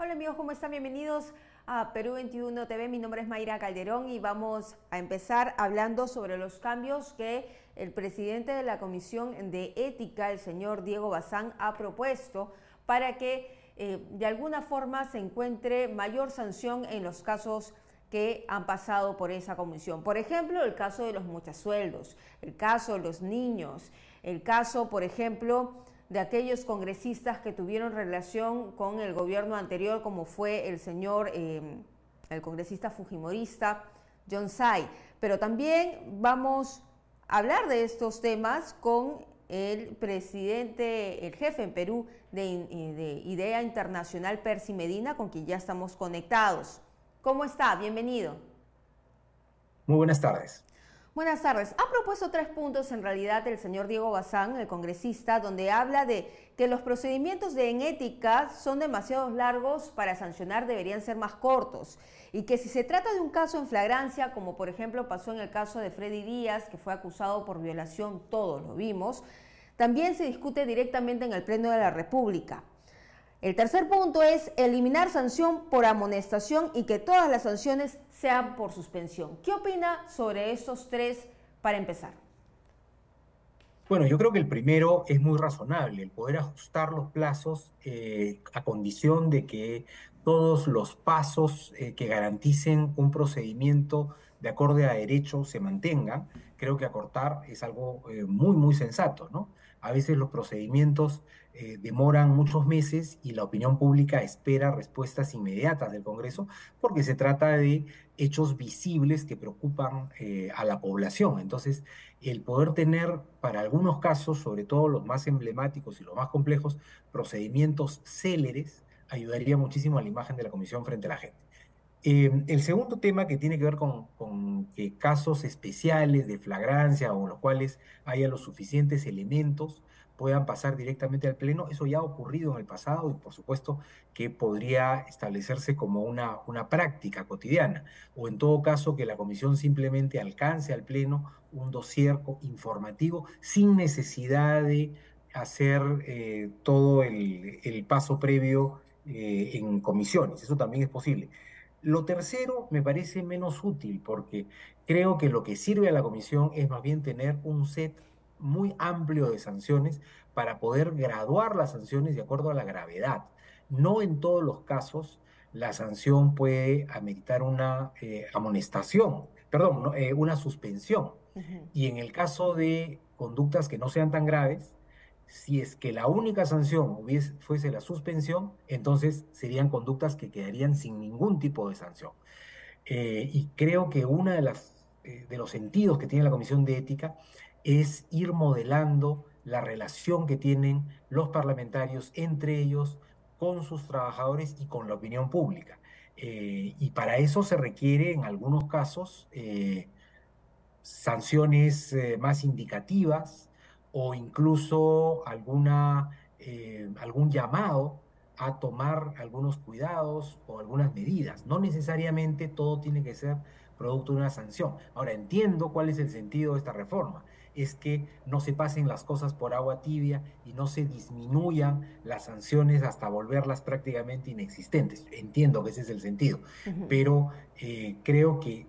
Hola amigos, ¿cómo están? Bienvenidos a Perú 21 TV. Mi nombre es Mayra Calderón y vamos a empezar hablando sobre los cambios que el presidente de la Comisión de Ética, el señor Diego Bazán, ha propuesto para que de alguna forma se encuentre mayor sanción en los casos que han pasado por esa comisión. Por ejemplo, el caso de los muchasueldos, el caso de los niños, el caso, por ejemplo, de aquellos congresistas que tuvieron relación con el gobierno anterior, como fue el señor, el congresista fujimorista John Tsai. Pero también vamos a hablar de estos temas con el presidente, el jefe en Perú de IDEA Internacional, Percy Medina, con quien ya estamos conectados. ¿Cómo está? Bienvenido. Muy buenas tardes. Buenas tardes. Ha propuesto 3 puntos en realidad el señor Diego Bazán, el congresista, donde habla de que los procedimientos en ética son demasiado largos para sancionar, deberían ser más cortos. Y que si se trata de un caso en flagrancia, como por ejemplo pasó en el caso de Freddy Díaz, que fue acusado por violación, todos lo vimos, también se discute directamente en el Pleno de la República. El tercer punto es eliminar sanción por amonestación y que todas las sanciones sean por suspensión. ¿Qué opina sobre estos tres para empezar? Bueno, yo creo que el primero es muy razonable, el poder ajustar los plazos a condición de que todos los pasos que garanticen un procedimiento de acorde a derecho se mantengan. Creo que acortar es algo muy sensato, ¿no? A veces los procedimientos demoran muchos meses y la opinión pública espera respuestas inmediatas del Congreso porque se trata de hechos visibles que preocupan a la población. Entonces, el poder tener para algunos casos, sobre todo los más emblemáticos y los más complejos, procedimientos céleres, ayudaría muchísimo a la imagen de la Comisión frente a la gente. El segundo tema que tiene que ver con que casos especiales de flagrancia o en los cuales haya los suficientes elementos puedan pasar directamente al Pleno, eso ya ha ocurrido en el pasado y por supuesto que podría establecerse como una práctica cotidiana, o en todo caso que la Comisión simplemente alcance al Pleno un dossier informativo sin necesidad de hacer todo el paso previo en comisiones, eso también es posible. Lo tercero me parece menos útil porque creo que lo que sirve a la comisión es más bien tener un set muy amplio de sanciones para poder graduar las sanciones de acuerdo a la gravedad. No en todos los casos la sanción puede ameritar una amonestación, perdón, una suspensión. Ujú. Y en el caso de conductas que no sean tan graves, si es que la única sanción fuese la suspensión, entonces serían conductas que quedarían sin ningún tipo de sanción. Y creo que uno de los sentidos que tiene la Comisión de Ética es ir modelando la relación que tienen los parlamentarios entre ellos, con sus trabajadores y con la opinión pública. Y para eso se requiere, en algunos casos, sanciones más indicativas o incluso algún llamado a tomar algunos cuidados o algunas medidas. No necesariamente todo tiene que ser producto de una sanción. Ahora, entiendo cuál es el sentido de esta reforma. Es que no se pasen las cosas por agua tibia y no se disminuyan las sanciones hasta volverlas prácticamente inexistentes. Entiendo que ese es el sentido, Ujú. pero creo que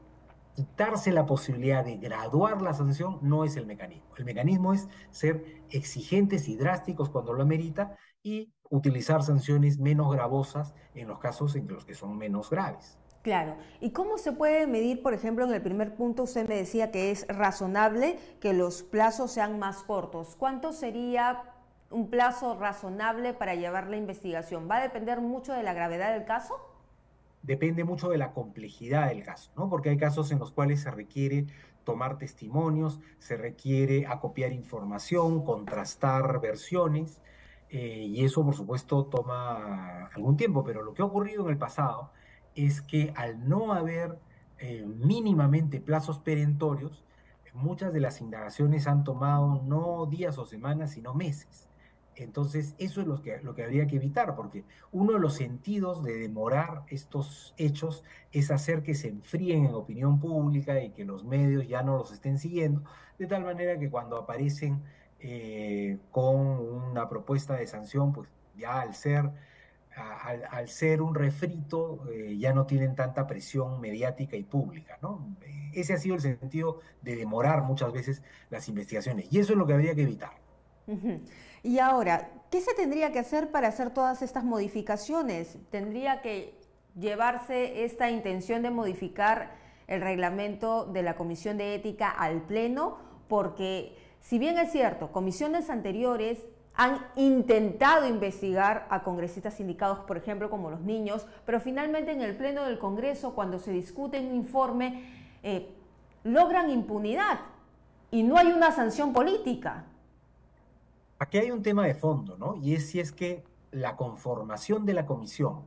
quitarse la posibilidad de graduar la sanción no es el mecanismo. El mecanismo es ser exigentes y drásticos cuando lo amerita y utilizar sanciones menos gravosas en los casos en los que son menos graves. Claro. ¿Y cómo se puede medir, por ejemplo, en el primer punto usted me decía que es razonable que los plazos sean más cortos? ¿Cuánto sería un plazo razonable para llevar la investigación? ¿Va a depender mucho de la gravedad del caso? Depende mucho de la complejidad del caso, ¿no? Porque hay casos en los cuales se requiere tomar testimonios, se requiere acopiar información, contrastar versiones, y eso, por supuesto, toma algún tiempo, pero lo que ha ocurrido en el pasado es que al no haber mínimamente plazos perentorios, muchas de las indagaciones han tomado no días o semanas, sino meses. Entonces, eso es lo que habría que evitar, porque uno de los sentidos de demorar estos hechos es hacer que se enfríen en opinión pública y que los medios ya no los estén siguiendo, de tal manera que cuando aparecen con una propuesta de sanción, pues ya al ser al ser un refrito, ya no tienen tanta presión mediática y pública, ¿no? Ese ha sido el sentido de demorar muchas veces las investigaciones, y eso es lo que habría que evitar. Ujú. Y ahora, ¿qué se tendría que hacer para hacer todas estas modificaciones? ¿Tendría que llevarse esta intención de modificar el reglamento de la Comisión de Ética al Pleno? Porque, si bien es cierto, comisiones anteriores han intentado investigar a congresistas sindicados, por ejemplo, como los niños, pero finalmente en el Pleno del Congreso, cuando se discute un informe, logran impunidad y no hay una sanción política. Aquí hay un tema de fondo, ¿no? Y es si es que la conformación de la comisión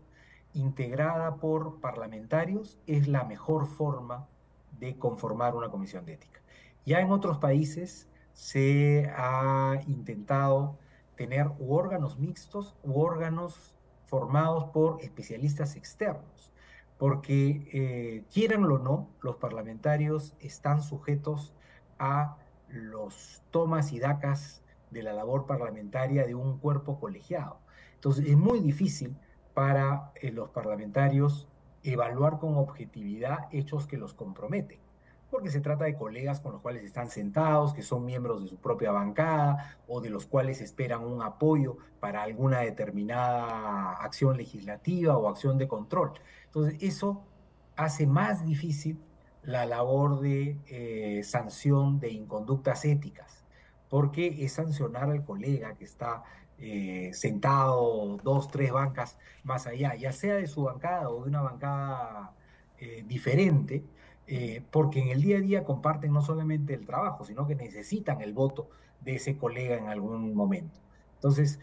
integrada por parlamentarios es la mejor forma de conformar una comisión de ética. Ya en otros países se ha intentado tener u órganos mixtos u órganos formados por especialistas externos, porque quieranlo o no, los parlamentarios están sujetos a los tomas y dacas de la labor parlamentaria de un cuerpo colegiado. Entonces, es muy difícil para los parlamentarios evaluar con objetividad hechos que los comprometen, porque se trata de colegas con los cuales están sentados, que son miembros de su propia bancada o de los cuales esperan un apoyo para alguna determinada acción legislativa o acción de control. Entonces, eso hace más difícil la labor de sanción de inconductas éticas, porque es sancionar al colega que está sentado dos, tres bancas más allá, ya sea de su bancada o de una bancada diferente, porque en el día a día comparten no solamente el trabajo, sino que necesitan el voto de ese colega en algún momento. Entonces,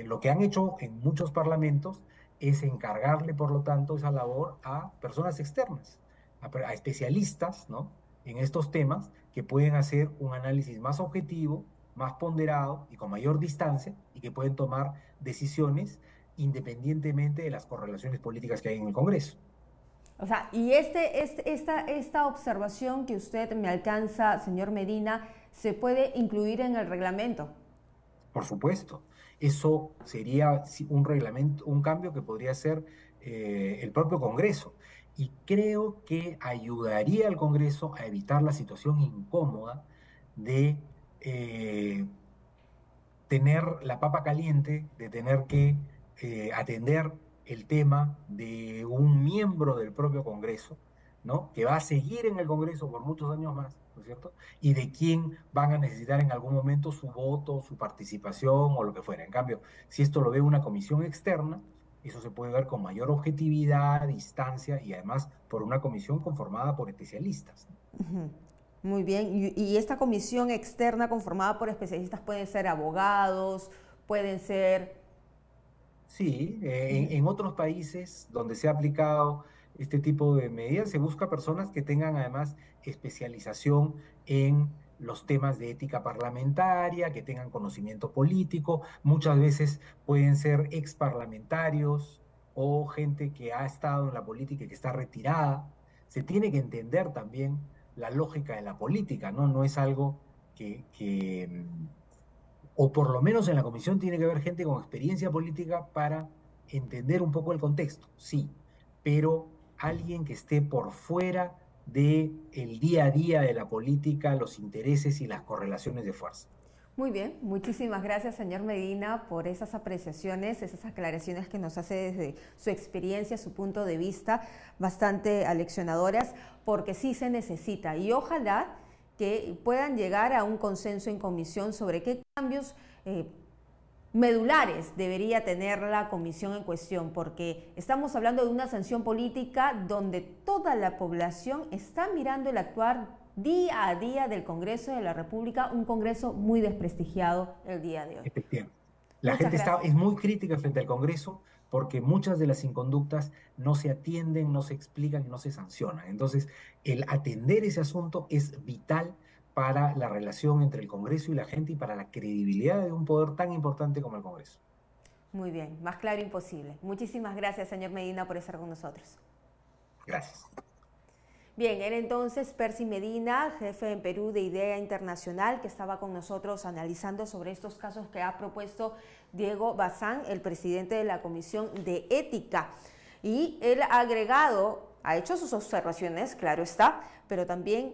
lo que han hecho en muchos parlamentos es encargarle, por lo tanto, esa labor a personas externas, a especialistas, ¿no? En estos temas que pueden hacer un análisis más objetivo, más ponderado y con mayor distancia y que pueden tomar decisiones independientemente de las correlaciones políticas que hay en el Congreso. O sea, y esta observación que usted me alcanza, señor Medina, se puede incluir en el reglamento. Por supuesto, eso sería un reglamento, un cambio que podría hacer el propio Congreso. Y creo que ayudaría al Congreso a evitar la situación incómoda de tener la papa caliente, de tener que atender el tema de un miembro del propio Congreso, ¿no? Que va a seguir en el Congreso por muchos años más, ¿no es cierto? Y de quién van a necesitar en algún momento su voto, su participación o lo que fuera. En cambio, si esto lo ve una comisión externa, eso se puede ver con mayor objetividad, distancia y además por una comisión conformada por especialistas. Ujú. Muy bien. Y esta comisión externa conformada por especialistas pueden ser abogados, pueden ser... Sí, Ujú. en otros países donde se ha aplicado este tipo de medidas, se busca personas que tengan además especialización en los temas de ética parlamentaria, que tengan conocimiento político. Muchas veces pueden ser ex parlamentarios o gente que ha estado en la política y que está retirada. Se tiene que entender también la lógica de la política, ¿no? No es algo que o por lo menos en la comisión tiene que haber gente con experiencia política para entender un poco el contexto, sí, pero alguien que esté por fuera del día a día de la política, los intereses y las correlaciones de fuerza. Muy bien, muchísimas gracias, señor Medina, por esas apreciaciones, esas aclaraciones que nos hace desde su experiencia, su punto de vista, bastante aleccionadoras, porque sí se necesita y ojalá que puedan llegar a un consenso en comisión sobre qué cambios medulares debería tener la comisión en cuestión, porque estamos hablando de una sanción política donde toda la población está mirando el actuar día a día del Congreso de la República, un Congreso muy desprestigiado el día de hoy. Efectivamente. La Muchas gente gracias. es muy crítica frente al Congreso porque muchas de las inconductas no se atienden, no se explican y no se sancionan. Entonces, el atender ese asunto es vital para la relación entre el Congreso y la gente y para la credibilidad de un poder tan importante como el Congreso. Muy bien, más claro imposible. Muchísimas gracias, señor Medina, por estar con nosotros. Gracias. Bien, era entonces Percy Medina, jefe en Perú de IDEA Internacional, que estaba con nosotros analizando sobre estos casos que ha propuesto Diego Bazán, el presidente de la Comisión de Ética. Y él ha agregado, ha hecho sus observaciones, claro está, pero también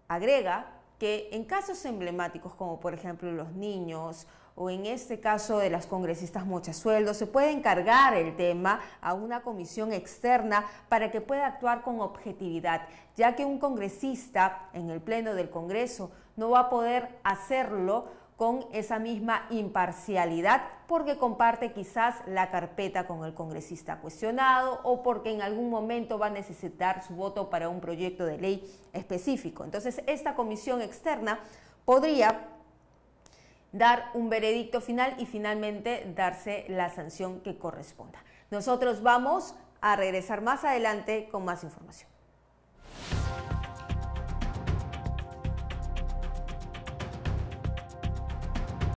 agrega que en casos emblemáticos como por ejemplo los niños o en este caso de las congresistas mochasueldos, se puede encargar el tema a una comisión externa para que pueda actuar con objetividad, ya que un congresista en el Pleno del Congreso no va a poder hacerlo con esa misma imparcialidad porque comparte quizás la carpeta con el congresista cuestionado o porque en algún momento va a necesitar su voto para un proyecto de ley específico. Entonces, esta comisión externa podría dar un veredicto final y finalmente darse la sanción que corresponda. Nosotros vamos a regresar más adelante con más información.